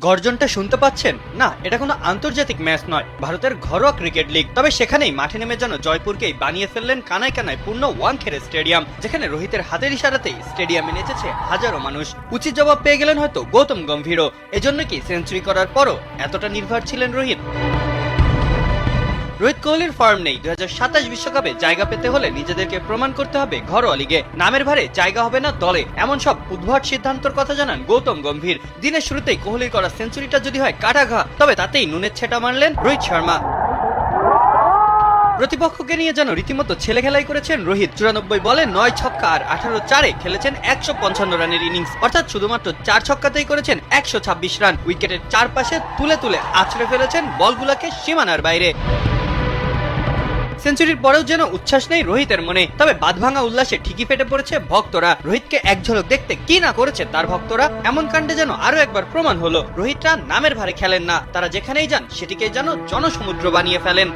গর্জনটা শুনতে পাচ্ছেন না, এটা কোনো আন্তর্জাতিক ম্যাচ নয়, ভারতের ঘরোয়া ক্রিকেট লিগ। তবে সেখানেই মাঠে নেমে যেন জয়পুরকেই বানিয়ে ফেললেন কানায় কানায় পূর্ণ ওয়াংখেড়ে স্টেডিয়াম, যেখানে রোহিতের হাতের ইশারাতেই স্টেডিয়ামে নেচেছে হাজারো মানুষ। উচিত জবাব পেয়ে গেলেন হয়তো গৌতম গম্ভীরও। এজন্য কি সেঞ্চুরি করার পরও এতটা নির্ভর ছিলেন রোহিত? রোহিত কোহলির ফর্ম নেই। 2027 বিশ্বকাপে জায়গা পেতে হলে নিজেদেরকে প্রমাণ করতে হবে ঘরোয়া লিগে, নামের ভারে জায়গা হবে না দলে, এমন সব উদ্ভট সিদ্ধান্তের কথা জানান গৌতম গম্ভীর। দিনের শুরুতেই কোহলির করা সেঞ্চুরিটা যদি হয় কাটাঘা, তবে তাতেই নুনের ছেটা মারলেন রোহিত শর্মা। প্রতিপক্ষকে নিয়ে যেন রীতিমতো ছেলে খেলাই করেছেন রোহিত। 94 বলে 9 ছক্কা আর 18 চারে খেলেছেন 155 রানের ইনিংস, অর্থাৎ শুধুমাত্র 4 ছক্কাতেই করেছেন 126 রান। উইকেটের চারপাশে তুলে তুলে আছড়ে ফেলেছেন বলগুলাকে সীমানার বাইরে। সেঞ্চুরির পরেও যেন উচ্ছ্বাস নেই রোহিতের মনে, তবে বাঁধভাঙা উল্লাসে ঠিকই ফেটে পড়েছে ভক্তরা। রোহিতকে এক ঝলক দেখতে কি না করেছে তার ভক্তরা। এমন কাণ্ডে যেন আরো একবার প্রমাণ হলো রোহিতরা নামের ভারে খেলেন না, তারা যেখানেই যান সেটিকে যেন জনসমুদ্র বানিয়ে ফেলেন।